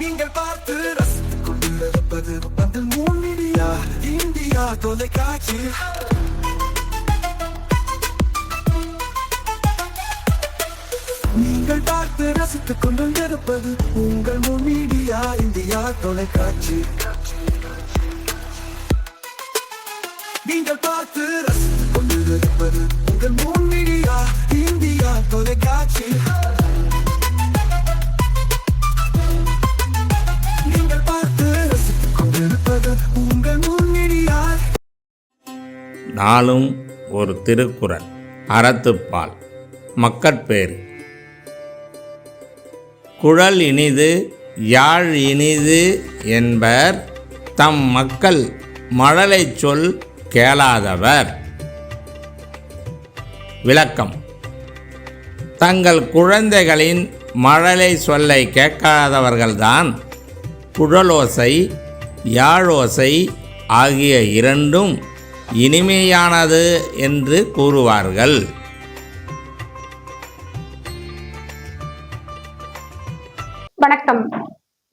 நீங்கள் பார்த்து ரசித்துக் கொண்டிருப்பது பந்தல் மீடியா இந்தியா தொலைக்காட்சி. நீங்கள் பார்த்து ரசித்துக் கொண்டிருப்பது உங்கள் மீடியா இந்தியா தொலைக்காட்சி. நீங்கள் பார்த்து ரசித்துக் கொண்டிருப்பது உங்கள் மீடியா இந்தியா தொலைக்காட்சி. நாளும் ஒரு திருக்குறள். அறத்துப்பால். மக்கட்பேறு. குழல் இனிது யாழ் இனிது என்பர் தம் மக்கள் மழலை சொல் கேளாதவர். விளக்கம். தங்கள் குழந்தைகளின் மழலை சொல்லை கேட்காதவர்கள்தான் குழலோசை யாழோசை ஆகிய இரண்டும் இனிமையானது என்று கூறுவார்கள். வணக்கம்.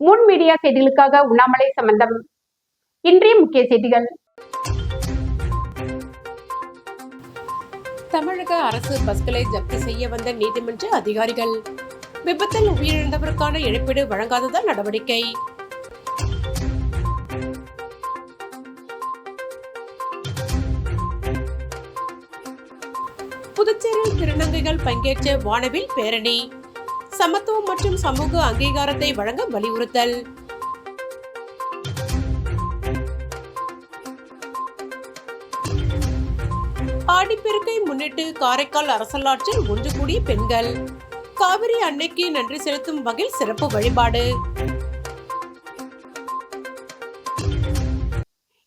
முன் மீடியா செய்திகளுக்காக உண்ணாமலை சம்பந்தம். இன்றைய முக்கிய செய்திகள். தமிழக அரசு பஸ்களை ஜப்தி செய்ய வந்த நீதிமன்ற அதிகாரிகள். விபத்தில் உயிரிழந்தவருக்கான இழப்பீடு வழங்காததால் நடவடிக்கை. புதுச்சேரியில் திருநங்கைகள் பங்கேற்ற வானவில் பேரணி. சமத்துவம் மற்றும் சமூக அங்கீகாரத்தை வழங்க வலியுறுத்தல். ஆடிப்பெருக்கை முன்னிட்டு காரைக்கால் அரசலாற்றில் ஒன்று கூடிய பெண்கள். காவிரி அன்னைக்கு நன்றி செலுத்தும் வகையில் சிறப்பு வழிபாடு.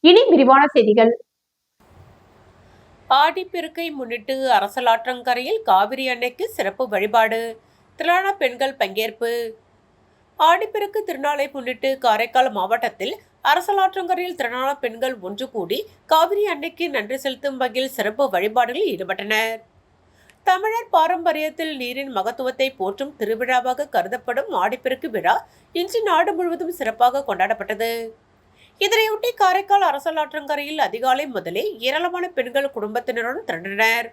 இனி விரிவான செய்திகள். ஆடிப்பெருக்கை முன்னிட்டு அரசலாற்றங்கரையில் காவிரி அன்னைக்கு சிறப்பு வழிபாடு. திரளான பெண்கள் பங்கேற்பு. ஆடிப்பெருக்கு திருநாளை முன்னிட்டு காரைக்கால் மாவட்டத்தில் அரசலாற்றங்கரையில் திரளான பெண்கள் ஒன்று கூடி காவிரி அன்னைக்கு நன்றி செலுத்தும் வகையில் சிறப்பு வழிபாடுகளில் ஈடுபட்டனர். தமிழர் பாரம்பரியத்தில் நீரின் மகத்துவத்தை போற்றும் திருவிழாவாக கருதப்படும் ஆடிப்பெருக்கு விழா இன்று நாடு முழுவதும் சிறப்பாக கொண்டாடப்பட்டது. இதனையொட்டி காரைக்கால் அரசலாற்றங்கரையில் அதிகாலை முதலே ஏராளமான பெண்கள் குடும்பத்தினருடன் திரண்டனர்.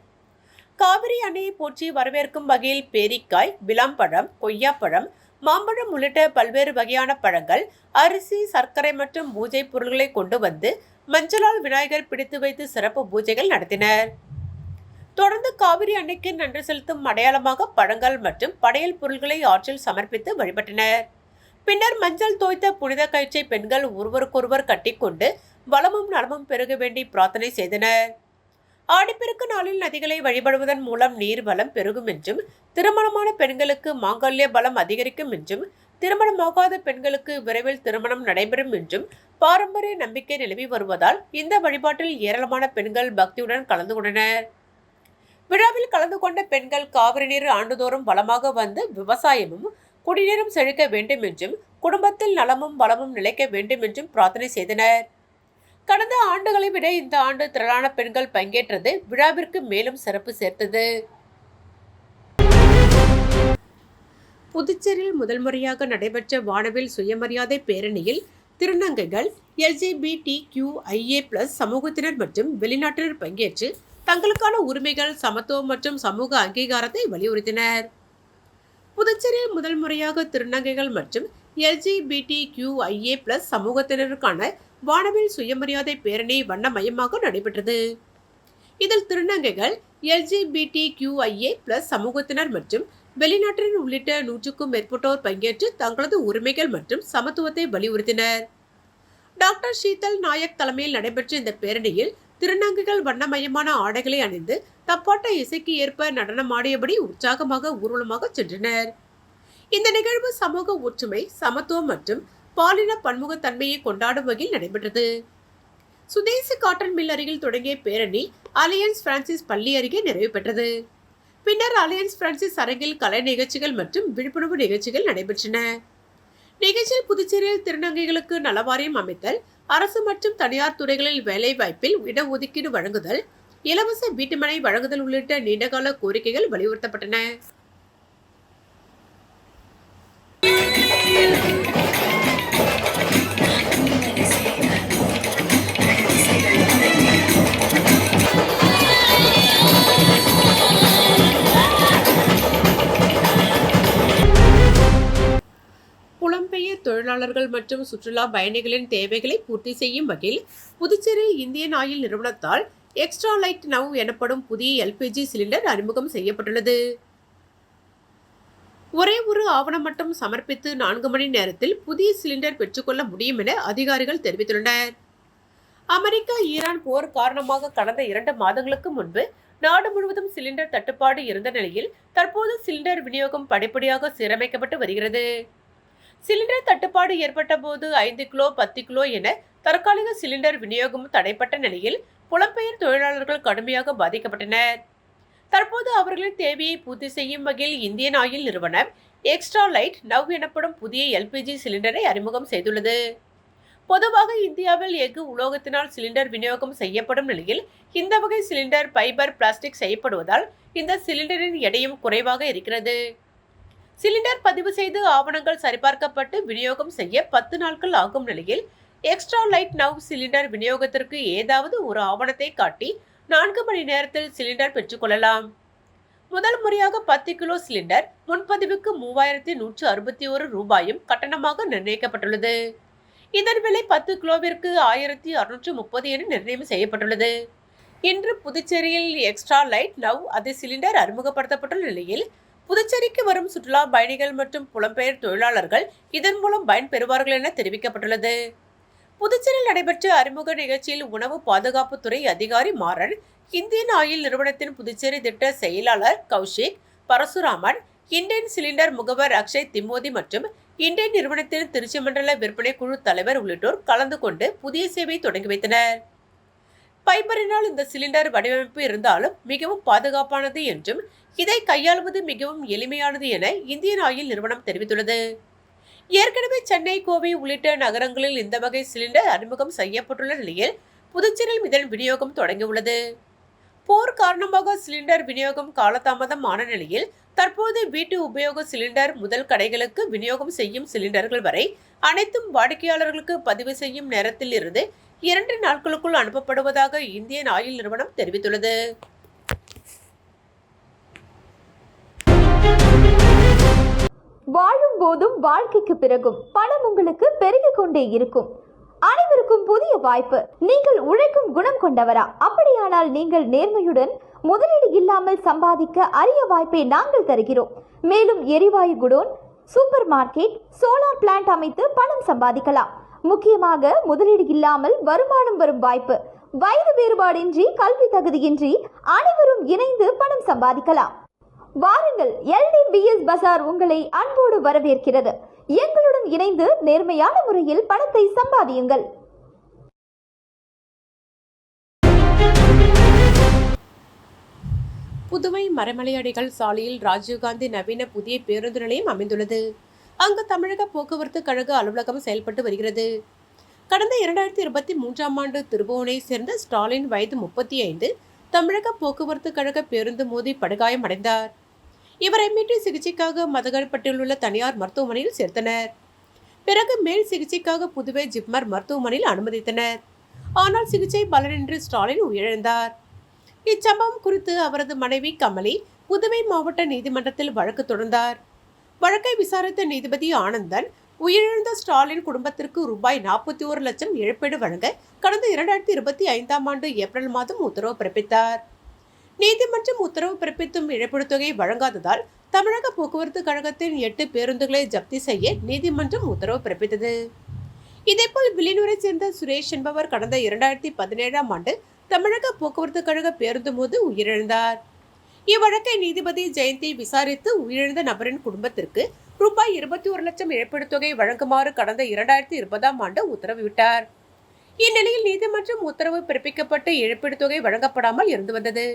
காவிரி அணையை போற்றி வரவேற்கும் வகையில் பேரிக்காய், விளாம்பழம், கொய்யாப்பழம், மாம்பழம் உள்ளிட்ட பல்வேறு வகையான பழங்கள், அரிசி, சர்க்கரை மற்றும் பூஜை பொருட்களை கொண்டு வந்து மஞ்சளால் விநாயகர் பிடித்து வைத்து சிறப்பு பூஜைகள் நடத்தினர். தொடர்ந்து காவிரி அன்னைக்கு நன்றி செலுத்தும் அடையாளமாக பழங்கள் மற்றும் படையல் பொருட்களை ஆற்றில் சமர்ப்பித்து வழிபட்டனர். பின்னர் மஞ்சள் தோய்த்த புனித கயிற்றை பெண்கள் ஒருவருக்கொருவர் கட்டிக்கொண்டு வளமும் நலமும் பெருக வேண்டி பிரார்த்தனை செய்தனர். ஆடிப்பெருக்கு நாளில் நதிகளை வழிபடுவதன் மூலம் நீர் வளம் பெருகும் என்றும், திருமணமான பெண்களுக்கு மாங்கல்ய பலம் அதிகரிக்கும் என்றும், திருமணமாகாத பெண்களுக்கு விரைவில் திருமணம் நடைபெறும் என்றும் பாரம்பரிய நம்பிக்கை நிலவி வருவதால் இந்த வழிபாட்டில் ஏராளமான பெண்கள் பக்தியுடன் கலந்து கொண்டனர். விழாவில் கலந்து கொண்ட பெண்கள் காவிரி நீர் ஆண்டுதோறும் வளமாக வந்து விவசாயமும் குடிநீரும் செழிக்க வேண்டும் என்றும், குடும்பத்தில் நலமும் வளமும் நிலைக்க வேண்டும் என்றும் பிரார்த்தனை செய்தனர். கடந்த ஆண்டுகளை விட இந்த ஆண்டு திரளான பெண்கள் பங்கேற்றது விழாவிற்கு மேலும் சிறப்பு சேர்த்தது. புதுச்சேரியில் முதல் முறையாக நடைபெற்ற வானவில் சுயமரியாதை பேரணியில் திருநங்கைகள், LGBTQIA+ சமூகத்தினர் மற்றும் வெளிநாட்டினர் பங்கேற்று தங்களுக்கான உரிமைகள், சமத்துவம் மற்றும் சமூக அங்கீகாரத்தை வலியுறுத்தினர். புதுச்சேரியில் முதல் முறையாக திருநங்கைகள் மற்றும் LGBTQIA+ சமூகத்தினருக்கான வானவில் சுயமரியாதை பேரணி வண்ணமயமாக நடைபெற்றது. இதில் திருநங்கைகள், LGBTQIA+ சமூகத்தினர் மற்றும் வெளிநாட்டினர் உள்ளிட்ட 100க்கும் மேற்பட்டோர் பங்கேற்று தங்களது உரிமைகள் மற்றும் சமத்துவத்தை வலியுறுத்தினர். டாக்டர் ஷீதல் நாயக் தலைமையில் நடைபெற்ற இந்த பேரணியில் திருநங்கைகள் வண்ணமயமான ஆடைகளை அணிந்து தப்பாட்ட இசைக்கு ஏற்ப நடனமாடியபடி உற்சாகமாக ஊர்வலமாக சென்றனர். இந்த நிகழ்வு சமூக ஒற்றுமை, சமத்துவம் மற்றும் பாலின பன்முகத்தன்மையை கொண்டாடும் வகையில் நடைபெற்றது. சுதேசி காட்டன் மில் அருகில் தொடங்கிய பேரணி அலையன்ஸ் பிரான்சிஸ் பள்ளி அருகே நிறைவு பெற்றது. பின்னர் அலையன்ஸ் பிரான்சிஸ் அரங்கில் கலை நிகழ்ச்சிகள் மற்றும் விழிப்புணர்வு நிகழ்ச்சிகள் நடைபெற்றன. நிகழ்ச்சியில் புதுச்சேரியில் திருநங்கைகளுக்கு நலவாரியம் அமைத்தல், அரசு மற்றும் தனியார் துறைகளில் வேலை வாய்ப்பில் இடஒதுக்கீடு வழங்குதல், இலவச வீட்டுமனை வழங்குதல் உள்ளிட்ட நீண்டகால கோரிக்கைகள் வலியுறுத்தப்பட்டன. தொழிலாளர்கள் மற்றும் சுற்றுலா பயணிகளின் தேவைகளை பூர்த்தி செய்யும் வகையில் புதுச்சேரியில் இந்தியன் ஆயில் நிறுவனத்தால் எக்ஸ்ட்ரா லைட் நவ் எனப்படும் புதிய எல்பிஜி சிலிண்டர் அறிமுகம் செய்யப்பட்டுள்ளது. ஒரே ஒரு ஆவணம் மட்டும் சமர்ப்பித்து 4 மணி நேரத்தில் புதிய சிலிண்டர் பெற்றுக்கொள்ள முடியும் என அதிகாரிகள் தெரிவித்துள்ளனர். அமெரிக்கா ஈரான் போர் காரணமாக கடந்த 2 மாதங்களுக்கு முன்பு நாடு முழுவதும் சிலிண்டர் தட்டுப்பாடு இருந்த நிலையில் தற்போது சிலிண்டர் விநியோகம் படிப்படியாக சீரமைக்கப்பட்டு வருகிறது. சிலிண்டர் தட்டுப்பாடு ஏற்பட்ட போது 5 கிலோ 10 கிலோ என தற்காலிக சிலிண்டர் விநியோகம் தடைப்பட்ட நிலையில் புலம்பெயர் தொழிலாளர்கள் கடுமையாக பாதிக்கப்பட்டனர். தற்போது அவர்களின் தேவையை பூர்த்தி செய்யும் வகையில் இந்தியன் ஆயில் நிறுவனம் எக்ஸ்ட்ரா லைட் நவ் எனப்படும் புதிய எல்பிஜி சிலிண்டரை அறிமுகம் செய்துள்ளது. பொதுவாக இந்தியாவில் எஃகு உலோகத்தினால் சிலிண்டர் விநியோகம் செய்யப்படும் நிலையில் இந்த வகை சிலிண்டர் ஃபைபர் பிளாஸ்டிக் செய்யப்படுவதால் இந்த சிலிண்டரின் எடையும் குறைவாக இருக்கிறது. சிலிண்டர் பதிவு செய்து ஆவணங்கள் சரிபார்க்கப்பட்டு விநியோகம் செய்ய 10 நாட்கள் ஆகும் நிலையில் எக்ஸ்ட்ரா லைட் நவ் சிலிண்டர் விநியோகத்திற்கு ஏதாவது ஒரு ஆவணத்தை காட்டி 4 மணி நேரத்தில் சிலிண்டர் பெற்றுக்கொள்ளலாம். முதல் முறையாக 10 கிலோ சிலிண்டர் முன்பதிவுக்கு 3161 ரூபாயும் கட்டணமாக நிர்ணயிக்கப்பட்டுள்ளது. இதன் விலை 10 கிலோவிற்கு 1630 என நிர்ணயம் செய்யப்பட்டுள்ளது. இன்று புதுச்சேரியில் எக்ஸ்ட்ரா லைட் நவ் அதே சிலிண்டர் அறிமுகப்படுத்தப்பட்டுள்ள நிலையில் புதுச்சேரிக்கு வரும் சுற்றுலா பயணிகள் மற்றும் புலம்பெயர் தொழிலாளர்கள் இதன் மூலம் பயன்பெறுவார்கள் என தெரிவிக்கப்பட்டுள்ளது. புதுச்சேரியில் நடைபெற்ற அறிமுக நிகழ்ச்சியில் உணவு பாதுகாப்புத்துறை அதிகாரி மாறன், இந்தியன் ஆயில் நிறுவனத்தின் புதுச்சேரி திட்ட செயலாளர் கௌஷிக் பரசுராமன், இந்தியன் சிலிண்டர் முகவர் அக்ஷய் திமோதி மற்றும் இந்தியன் நிறுவனத்தின் திருச்சி மண்டல விற்பனை குழு தலைவர் உள்ளிட்டோர் கலந்து கொண்டு புதிய சேவையை தொடங்கி வைத்தனர். ஃபைபரினால் இந்த சிலிண்டர் வடிவமைப்பு இருந்தாலும் மிகவும் பாதுகாப்பானது என்றும் இதை கையாளுவது மிகவும் எளிமையானது என இந்தியன் ஆயில் நிறுவனம் தெரிவித்துள்ளது. ஏற்கனவே சென்னை, கோவை உள்ளிட்ட நகரங்களில் இந்த வகை சிலிண்டர் அறிமுகம் செய்யப்பட்டுள்ள நிலையில் புதுச்சேரியில் இதன் விநியோகம் தொடங்கியுள்ளது. போர் காரணமாக சிலிண்டர் விநியோகம் காலதாமதம் ஆன நிலையில் தற்போது வீட்டு உபயோக சிலிண்டர் முதல் கடைகளுக்கு விநியோகம் செய்யும் சிலிண்டர்கள் வரை அனைத்தும் வாடிக்கையாளர்களுக்கு பதிவு செய்யும் நேரத்தில் இருந்து 2 நாட்களுக்குள் அனுப்பப்படுவதாக இந்தியன் ஆயில் நிறுவனம் தெரிவித்துள்ளது. வாழும் போதும் வாழ்க்கைக்கு பிறகும் பணம் உங்களுக்கு பெருகிக் கொண்டே இருக்கும். அனைவருக்கும் புதிய வாய்ப்பு. நீங்கள் உழைக்கும் குணம் கொண்டவரா? அப்படியானால் நீங்கள் நேர்மையுடன் முதலீடு இல்லாமல் சம்பாதிக்க அரிய வாய்ப்பை நாங்கள் தருகிறோம். மேலும் எரிவாயு godown, super market, solar plant அமைத்து பணம் சம்பாதிக்கலாம். முக்கியமாக முதலீடு இல்லாமல் வருமானம் வரும் வாய்ப்பு. வயது வேறுபாடின்றி, கல்வி தகுதியின்றி அனைவரும் இணைந்து பணம் சம்பாதிக்கலாம். வாருங்கள், LDBS பஜார் உங்களை அன்போடு வரவேற்கிறது. எங்களுடன் இணைந்து நேர்மையான முறையில் பணத்தை சம்பாதியுங்கள். புதுவை மறைமலையடிகள் சாலையில் ராஜீவ்காந்தி நவீன புதிய பேருந்து நிலையம் அமைந்துள்ளது. அங்கு தமிழக போக்குவரத்து கழக அலுவலகம் செயல்பட்டு வருகிறது. கடந்த 2023ஆம் ஆண்டு திருபுவனை சேர்ந்த ஸ்டாலின் வயது 35 தமிழக போக்குவரத்து கழக பேருந்து மோதி படுகாயம் அடைந்தார். இவரை மீட்டு சிகிச்சைக்காக மதகர்பட்டில் உள்ள தனியார் மருத்துவமனையில் சேர்த்தனர். பிறகு மேல் சிகிச்சைக்காக புதுவை ஜிப்மர் மருத்துவமனையில் அனுமதித்தனர். ஆனால் சிகிச்சை பலனின்றி ஸ்டாலின் உயிரிழந்தார். இச்சம்பவம் குறித்து அவரது மனைவி கமலி புதுவை மாவட்ட நீதிமன்றத்தில் வழக்கு தொடர்ந்தார். வழக்கை விசாரித்த நீதிபதி ஆனந்தன் உயிரிழந்த ஸ்டாலின் குடும்பத்திற்கு ரூபாய் 41 லட்சம் இழப்பீடு வழங்க கடந்த 2025ஆம் ஆண்டு ஏப்ரல் மாதம் உத்தரவு பிறப்பித்தார். நீதிமன்றம் உத்தரவு பிறப்பித்தும் இழப்பீடு தொகை வழங்காததால் தமிழக போக்குவரத்து கழகத்தின் 8 பேருந்துகளை ஜப்தி செய்ய நீதிமன்றம் உத்தரவு பிறப்பித்தது. இதேபோல் வில்லியனூரை சேர்ந்த சுரேஷ் என்பவர் கடந்த 2017ஆம் ஆண்டு தமிழக போக்குவரத்து கழக பேருந்து மோதி உயிரிழந்தார். இவ்வழக்கை நீதிபதி ஜெயந்தி விசாரித்து உயிரிழந்த நபரின் குடும்பத்திற்கு ரூபாய் 21 லட்சம் இழப்பீடு தொகை வழங்குமாறு கடந்த 2020ஆம் ஆண்டு உத்தரவிட்டார். இந்நிலையில் நீதிமன்றம் உத்தரவு பிறப்பிக்கப்பட்டு இழப்பீடு தொகை வழங்கப்படாமல் இருந்து வந்தது.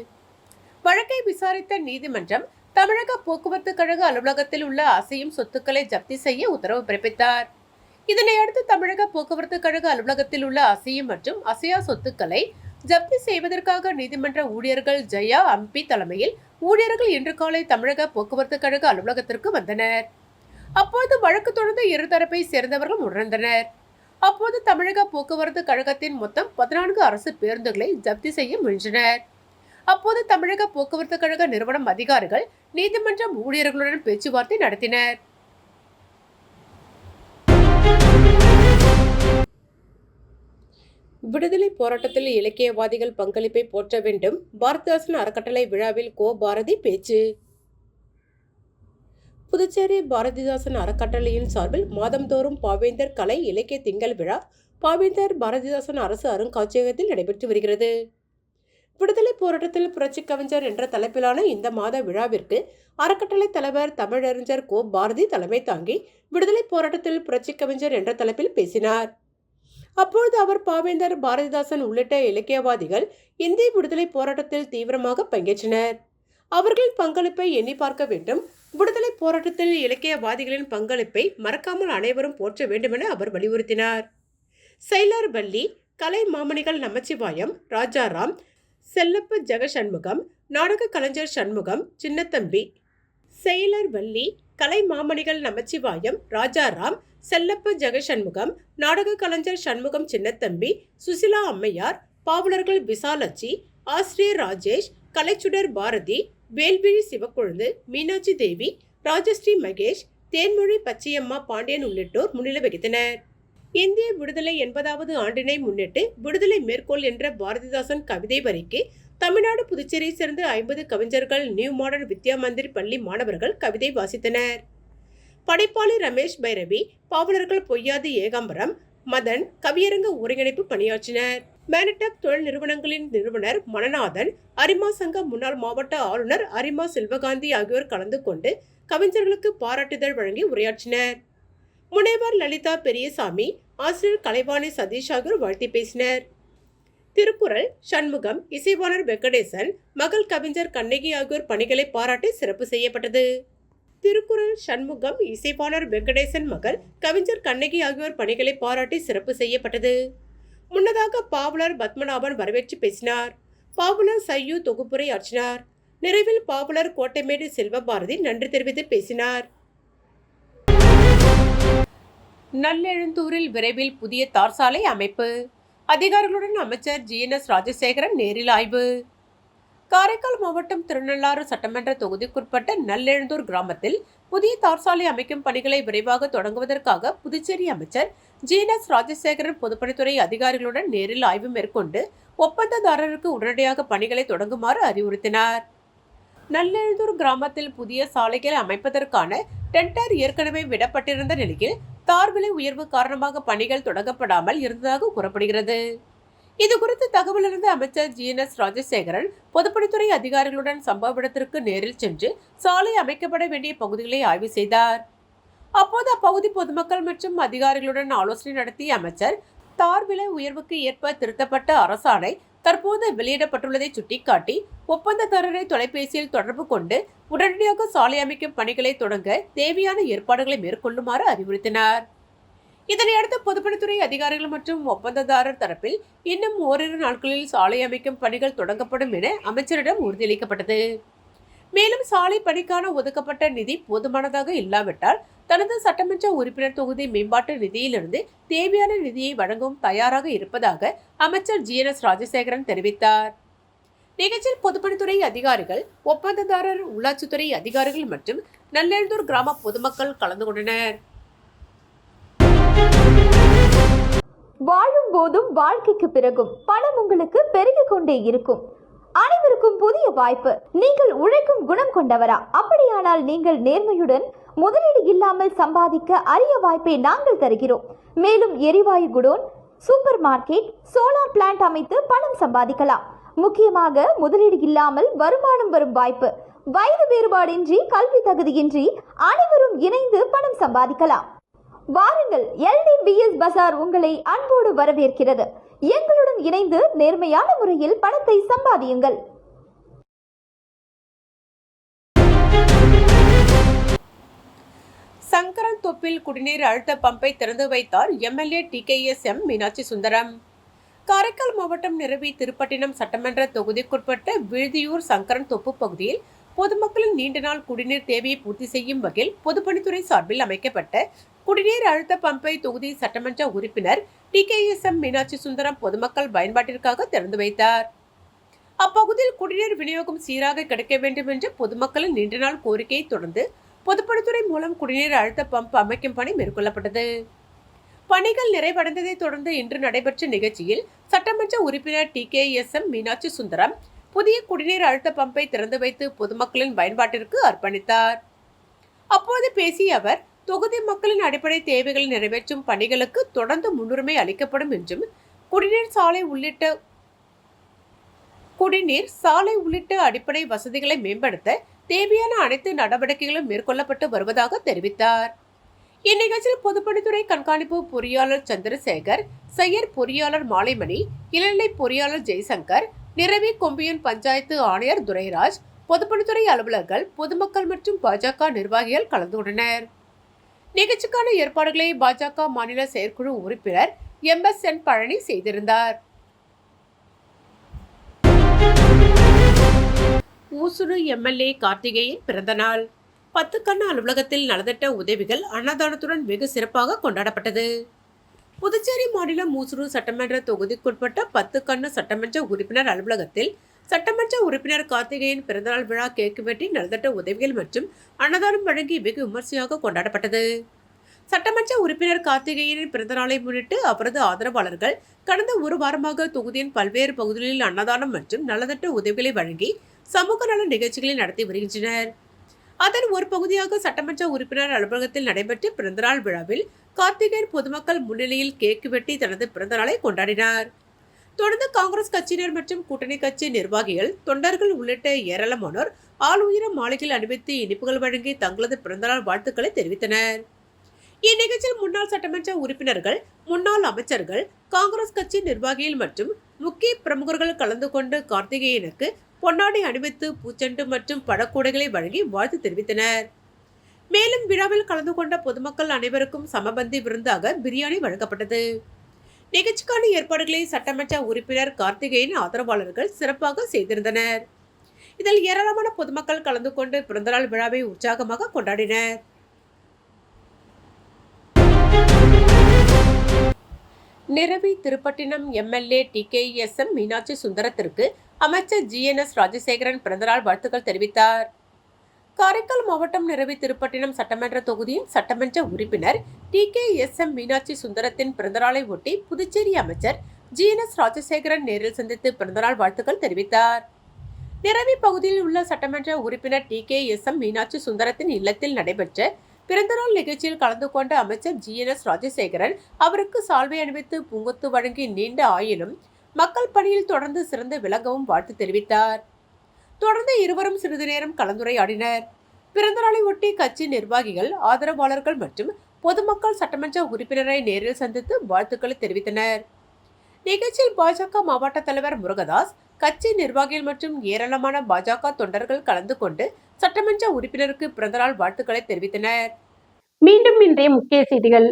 வழக்கை விசாரித்த நீதிமன்றம் தமிழக போக்குவரத்து கழக அலுவலகத்தில் உள்ள அசையும் சொத்துக்களை ஜப்தி செய்ய உத்தரவு பிறப்பித்தார். இதனையடுத்து தமிழக போக்குவரத்து கழக அலுவலகத்தில் உள்ள அசையும் மற்றும் அசையா சொத்துக்களை ஜப்தி செய்வதற்காக நீதிமன்ற ஊழியர்கள் ஜெயா அம்பி தலைமையில் ஊழியர்கள் இன்று காலை தமிழக போக்குவரத்து கழக அலுவலகத்திற்கு வந்தனர். அப்போது வழக்கு தொடர்ந்து இருதரப்பை சேர்ந்தவர்கள் உணர்ந்தனர். அப்போது தமிழக போக்குவரத்து கழகத்தின் மொத்தம் 14 அரசு பேருந்துகளை ஜப்தி செய்ய முயன்றனர். அப்போது தமிழக போக்குவரத்து கழக நிறுவனம் அதிகாரிகள் நீதிமன்றம் ஊழியர்களுடன் பேச்சுவார்த்தை நடத்தினர். விடுதலை போராட்டத்தில் இலக்கியவாதிகள் பங்களிப்பை போற்ற வேண்டும். பாரதிதாசன் அறக்கட்டளை விழாவில் கோ. பாரதி பேச்சு. புதுச்சேரி பாரதிதாசன் அறக்கட்டளையின் சார்பில் மாதந்தோறும் பாவேந்தர் கலை இலக்கிய திங்கள் விழா பாவேந்தர் பாரதிதாசன் அரசு அருங்காட்சியகத்தில் நடைபெற்று வருகிறது. விடுதலை போராட்டத்தில் புரட்சி கவிஞர் என்ற தலைப்பிலான இந்த மாத விழாவிற்கு அறக்கட்டளை தலைவர் தமிழறிஞர் கோ. பாரதி தலைமை தாங்கி விடுதலை போராட்டத்தில் புரட்சி கவிஞர் என்ற தலைப்பில் பேசினார். அப்பொழுது அவர் பாவேந்தர் பாரதிதாசன் உள்ளிட்ட இலக்கியவாதிகள் இந்திய விடுதலை போராட்டத்தில் தீவிரமாக பங்கேற்றனர். அவர்களின் பங்களிப்பை எண்ணி பார்க்க வேண்டும். விடுதலை போராட்டத்தில் இலக்கியவாதிகளின் பங்களிப்பை மறக்காமல் அனைவரும் போற்ற வேண்டுமென அவர் வலியுறுத்தினார். செயலர் வள்ளி, கலை மாமணிகள் நமச்சிவாயம், ராஜாராம், செல்லப்ப ஜெகசண்முகம், நாடக கலைஞர் சண்முகம், சின்னத்தம்பி. செயலர் வள்ளி, கலை மாமணிகள் நமச்சிவாயம், ராஜாராம், செல்லப்ப ஜெகசண்முகம், நாடக கலைஞர் சண்முகம், சின்னத்தம்பி, சுசிலா அம்மையார், பாவலர்கள் விசாலட்சி, ஆசிரியர் ராஜேஷ், கலைச்சுடர் பாரதி, வேல்விழி சிவக்கொழுந்து, மீனாட்சி தேவி, ராஜஸ்ரீ மகேஷ், தேன்மொழி பச்சையம்மா பாண்டியன் உள்ளிட்டோர் முன்னிலை வகித்தனர். இந்திய விடுதலை 80வது ஆண்டினை முன்னிட்டு விடுதலை மேற்கோள் என்ற பாரதிதாசன் கவிதை வரிக்கு தமிழ்நாடு புதுச்சேரியை சேர்ந்த 50 கவிஞர்கள் நியூ மாடர்ன் வித்யா மந்திர் பள்ளி மாணவர்கள் கவிதை வாசித்தனர். படைப்பாளி ரமேஷ் பைரவி, பாவலர்கள் பொய்யாது ஏகாம்பரம், மதன் கவியரங்க ஒருங்கிணைப்பு பணியாற்றினர். மேனடெக் தொழில் நிறுவனங்களின் நிறுவனர் மணநாதன், அரிமா சங்க முன்னாள் மாவட்ட ஆளுநர் அரிமா செல்வகாந்தி ஆகியோர் கலந்து கொண்டு கவிஞர்களுக்கு பாராட்டுதல் வழங்கி உரையாற்றினர். முனைவர் லலிதா பெரியசாமி, ஆசிரியர் கலைவாணி சதீஷ் ஆகியோர் வாழ்த்தி பேசினர். திருக்குறள் சண்முகம், இசைவாணர் வெங்கடேசன், மகள் கவிஞர் கண்ணகி ஆகியோர் பணிகளை பாராட்டி சிறப்பு செய்யப்பட்டது. திருக்குறள் சண்முகம், இசைவாணர் வெங்கடேசன் மகள் கவிஞர் கண்ணகி ஆகியோர் பணிகளை பாராட்டி சிறப்பு செய்யப்பட்டது. முன்னதாக பாவலர் பத்மநாபன் வரவேற்று பேசினார். பாவலர் சையு தொகுப்புரை ஆற்றினார். நிறைவில் பாவலர் கோட்டைமேடு செல்வபாரதி நன்றி தெரிவித்து பேசினார். நல்லெழுந்தூரில் விரைவில் புதிய தார் சாலை அமைப்பு. அதிகாரிகளுடன் அமைச்சர் GNS ராஜசேகரன் நேரில் ஆய்வு. காரைக்கால் மாவட்டம் திருநள்ளாறு சட்டமன்ற தொகுதிக்குட்பட்ட நல்லெழுந்தூர் கிராமத்தில் புதிய தார் சாலை அமைக்கும் பணிகளை விரைவாக தொடங்குவதற்காக புதுச்சேரி அமைச்சர் GNS ராஜசேகரன் பொதுப்பணித்துறை அதிகாரிகளுடன் நேரில் ஆய்வு மேற்கொண்டு ஒப்பந்ததாரருக்கு உடனடியாக பணிகளை தொடங்குமாறு அறிவுறுத்தினார். நல்லெழுந்தூர் கிராமத்தில் புதிய சாலைகள் அமைப்பதற்கான டெண்டர் ஏற்கனவே விடப்பட்டிருந்த நிலையில் தார் விலை உயர்வு காரணமாக பணிகள் தொடங்கப்படாமல் இருந்ததாக கூறப்படுகிறது. இதுகுறித்து தகவல் அறிந்த அமைச்சர் GNS ராஜசேகரன் பொதுப்பணித்துறை அதிகாரிகளுடன் சம்பவ இடத்திற்கு நேரில் சென்று சாலை அமைக்கப்பட வேண்டிய பகுதிகளை ஆய்வு செய்தார். அப்போது அப்பகுதி பொதுமக்கள் மற்றும் அதிகாரிகளுடன் ஆலோசனை நடத்திய அமைச்சர் தார் விலை உயர்வுக்கு ஏற்ப திருத்தப்பட்ட அரசாணை தற்போது வெளியிடப்பட்டுள்ளதை சுட்டிக்காட்டி ஒப்பந்ததாரரை தொலைபேசியில் தொடர்பு கொண்டு உடனடியாக சாலை அமைக்கும் பணிகளை தொடங்க தேவையான ஏற்பாடுகளை மேற்கொள்ளுமாறு அறிவுறுத்தினார். இதனையடுத்து பொதுப்பணித்துறை அதிகாரிகள் மற்றும் ஒப்பந்ததாரர் தரப்பில் இன்னும் ஓரிரு நாட்களில் சாலை அமைக்கும் பணிகள் தொடங்கப்படும் என அமைச்சரிடம் உறுதியளிக்கப்பட்டது. மேலும் சாலை பணிக்கான ஒதுக்கப்பட்ட நிதி போதுமானதாக இல்லாவிட்டால் தனது சட்டமன்ற உறுப்பினர் தொகுதி மேம்பாட்டு நிதியிலிருந்து தேவையான நிதியை வழங்கவும் தயாராக இருப்பதாக அமைச்சர் GNS ராஜசேகரன் தெரிவித்தார். நிகழ்ச்சியில் பொதுப்பணித்துறை அதிகாரிகள், ஒப்பந்ததாரர், உள்ளாட்சித்துறை அதிகாரிகள் மற்றும் நல்லெழுந்தூர் கிராம பொதுமக்கள் கலந்து கொண்டனர். வாழும் போதும் வாழ்க்கைக்கு பிறகும் பணம் உங்களுக்கு பெருகிக் கொண்டே இருக்கும். அனைவருக்கும் புதிய வாய்ப்பு. நீங்கள் உழைக்கும் குணம் கொண்டவரா? அப்படியானால் நீங்கள் நேர்மையுடன் முதலீடு இல்லாமல் சம்பாதிக்க அரிய வாய்ப்பை நாங்கள் தருகிறோம். மேலும் எரிவாயு godown, super market, solar plant அமைத்து பணம் சம்பாதிக்கலாம். முக்கியமாக முதலீடு இல்லாமல் வருமானம் வரும் வாய்ப்பு. வயது வேறுபாடின்றி, கல்வி தகுதியின்றி அனைவரும் இணைந்து பணம் சம்பாதிக்கலாம். வாருங்கள், LDBS பஜார் உங்களை அன்போடு வரவேற்கிறது. எங்களுடன் இணைந்து நேர்மையான முறையில் பணத்தை சம்பாதியுங்கள். சங்கரன் தொப்பில் குடிநீர் அழுத்த பம்பை திறந்து வைத்தார் MLA TKSM மீனாட்சி சுந்தரம். காரைக்கால் மாவட்டம் நிரவி திருப்பட்டினம் சட்டமன்ற தொகுதிக்குட்பட்ட விழுதியூர் சங்கரன் தொப்பு பகுதியில் பொதுமக்களின் நீண்ட நாள் குடிநீர் தேவையை பூர்த்தி செய்யும் வகையில் பொதுப்பணித்துறை சார்பில் அமைக்கப்பட்ட குடிநீர் அழுத்த பம்பை தொகுதி சட்டமன்ற உறுப்பினர் TKSM மீனாட்சி சுந்தரம் பொதுமக்கள் பயன்பாட்டிற்காக திறந்து வைத்தார். அப்பகுதியில் குடிநீர் விநியோகம் சீராக கிடைக்க வேண்டும் என்ற பொதுமக்களின் நீண்ட நாள் கோரிக்கையை தொடர்ந்து பொதுப்பணித்துறை மூலம் குடிநீர் அழுத்த பம்ப் அமைக்கும் பணி மேற்கொள்ளப்பட்டது. பணிகள் நிறைவடைந்ததை தொடர்ந்து இன்று நடைபெற்ற நிகழ்ச்சியில் சட்டமன்ற உறுப்பினர் TKSM மீனாட்சி சுந்தரம் புதிய குடிநீர் அழுத்த பம்பை திறந்து வைத்து பொதுமக்களின் பயன்பாட்டிற்கு அர்ப்பணித்தார். அப்போது பேசிய அவர், தொகுதி மக்களின் அடிப்படை தேவைகளை நிறைவேற்றும் பணிகளுக்கு தொடர்ந்து முன்னுரிமை அளிக்கப்படும் என்றும் குடிநீர் சாலை உள்ளிட்ட அடிப்படை வசதிகளை மேம்படுத்த தேவையான அனைத்து நடவடிக்கைகளும் மேற்கொள்ளப்பட்டு வருவதாக தெரிவித்தார். இந்நிகழ்ச்சியில் பொதுப்பணித்துறை கண்காணிப்பு பொறியாளர் சந்திரசேகர், செயற் பொறியாளர் மாலைமணி, இளநிலை பொறியாளர் ஜெய்சங்கர், நிரவி கொம்பியன் பஞ்சாயத்து ஆணையர் துரைராஜ், பொதுப்பணித்துறை அலுவலர்கள், பொதுமக்கள் மற்றும் பாஜக நிர்வாகிகள் கலந்து கொண்டனர். நிகழ்ச்சிக்கான ஏற்பாடுகளை பாஜக மாநில செயற்குழு உறுப்பினர் MSN பழனி செய்திருந்தார். ஊசுடு MLA கார்த்திகேயன் பிறந்தநாள். 10 கண்ணு அலுவலகத்தில் நலத்திட்ட உதவிகள் அன்னதானத்துடன் வெகு சிறப்பாக கொண்டாடப்பட்டது. புதுச்சேரி மாநிலம் ஊசுடு சட்டமன்ற தொகுதிக்குட்பட்ட 10 கண்ணு சட்டமன்ற உறுப்பினர் அலுவலகத்தில் சட்டமன்ற உறுப்பினர் கார்த்திகேயன் பிறந்தநாள் விழா கேக்கு வெட்டி நலத்திட்ட உதவிகள் மற்றும் அன்னதானம் வழங்கி வெகு விமர்சையாக கொண்டாடப்பட்டது. சட்டமன்ற உறுப்பினர் கார்த்திகேயனின் பிறந்தநாளை முன்னிட்டு அவரது ஆதரவாளர்கள் கடந்த ஒரு வாரமாக தொகுதியின் பல்வேறு பகுதிகளில் அன்னதானம் மற்றும் நலத்திட்ட உதவிகளை வழங்கி சமூக நல நிகழ்ச்சிகளை நடத்தி வருகின்றனர். அதன் ஒரு பகுதியாக சட்டமன்ற உறுப்பினர் அலுவலகத்தில் நடைபெற்ற பிறந்தநாள் விழாவில் கார்த்திகேயன் பொதுமக்கள் முன்னிலையில் கேக்கு வெட்டி தனது பிறந்தநாளை கொண்டாடினார். தொடர்ந்து காங்கிரஸ் கட்சியினர் மற்றும் கூட்டணி கட்சி நிர்வாகிகள், தொண்டர்கள் உள்ளிட்ட ஏராளமானோர் ஆளுயர மாலைகள் அணிவித்து இனிப்புகள் வழங்கி தங்களது பிறந்தநாள் வாழ்த்துக்களை தெரிவித்தனர். இந்நிகழ்ச்சியில் முன்னாள் சட்டமன்ற உறுப்பினர்கள், முன்னாள் அமைச்சர்கள், காங்கிரஸ் கட்சி நிர்வாகிகள் மற்றும் முக்கிய பிரமுகர்கள் கலந்து கொண்டு கார்த்திகேயனுக்கு பொன்னாடை அணிவித்து பூச்செண்டு மற்றும் பழக்கூடைகளை வழங்கி வாழ்த்து தெரிவித்தனர். மேலும் விழாவில் கலந்து கொண்ட பொதுமக்கள் அனைவருக்கும் சமபந்தி விருந்தாக பிரியாணி வழங்கப்பட்டது. நிகழ்ச்சிக்கான ஏற்பாடுகளை சட்டமன்ற உறுப்பினர் கார்த்திகேயன் ஆதரவாளர்கள் சிறப்பாக செய்திருந்தனர். இதில் ஏராளமான பொதுமக்கள் கலந்து கொண்டு பிறந்தநாள் விழாவை உற்சாகமாக கொண்டாடினர். நிரவி திருப்பட்டினம் MLA TKSM மீனாட்சி சுந்தரத்திற்கு அமைச்சர் GNS ராஜசேகரன் பிறந்தநாள் வாழ்த்துக்கள் தெரிவித்தார். காரைக்கால் மாவட்டம் நிரவி திருப்பட்டினம் சட்டமன்ற தொகுதியின் சட்டமன்ற உறுப்பினர் TKSM மீனாட்சி சுந்தரத்தின் பிறந்தநாளை ஒட்டி புதுச்சேரி அமைச்சர் GNS ராஜசேகரன் நேரில் சந்தித்து பிறந்தநாள் வாழ்த்துக்கள் தெரிவித்தார். நிரவி பகுதியில் உள்ள சட்டமன்ற உறுப்பினர் TKSM மீனாட்சி சுந்தரத்தின் இல்லத்தில் நடைபெற்ற பிறந்தநாள் நிகழ்ச்சியில் கலந்து கொண்ட அமைச்சர் GNS ராஜசேகரன் அவருக்கு சால்வை அணிவித்து பூங்கொத்து வழங்கி நீண்ட ஆயுளும் மக்கள் பணியில் தொடர்ந்து சிறந்து விளங்கவும் வாழ்த்து தெரிவித்தார். தொடர்ந்து இருவரும் சிறிது நேரம் கலந்துரையாடினர். பிறந்தநாளை ஒட்டி கட்சி நிர்வாகிகள், ஆதரவாளர்கள் மற்றும் பொதுமக்கள் சட்டமன்ற உறுப்பினரை நேரில் சந்தித்து வாழ்த்துக்களை தெரிவித்தனர். நிகழ்ச்சியில் பாஜக மாவட்ட தலைவர் முருகதாஸ், கட்சி நிர்வாகிகள் மற்றும் ஏராளமான பாஜக தொண்டர்கள் கலந்து கொண்டு சட்டமன்ற உறுப்பினருக்கு பிறந்தநாள் வாழ்த்துக்களை தெரிவித்தனர். மீண்டும் இன்றைய முக்கிய செய்திகள்.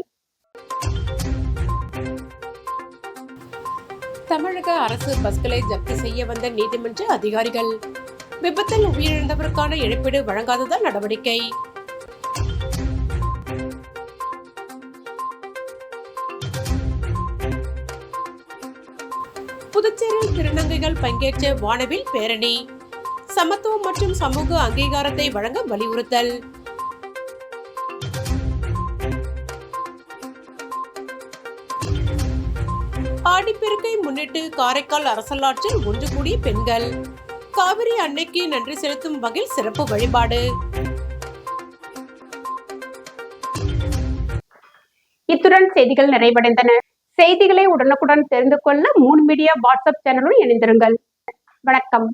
தமிழக அரசு பஸ்களை ஜப்தி செய்ய வந்த நீதிமன்ற அதிகாரிகள். விபத்தில் உயிரிழந்தவருக்கான இழப்பீடு வழங்காததால் நடவடிக்கை. புதுச்சேரியில் திருநங்கைகள் பங்கேற்ற வானவில் பேரணி. சமத்துவம் மற்றும் சமூக அங்கீகாரத்தை வழங்க வலியுறுத்தல். ஆடிப்பெருக்கை முன்னிட்டு காரைக்கால் அரசலாற்றில் ஒன்று கூடிய பெண்கள். காவிரி அன்னைக்கு நன்றி செலுத்தும் வகையில் சிறப்பு வழிபாடு. இத்துடன் செய்திகள் நிறைவடைந்தன. செய்திகளை உடனுக்குடன் தெரிந்து கொள்ள மூன் மீடியா வாட்ஸ்அப் சேனலுடன் இணைந்திருங்கள். வணக்கம்.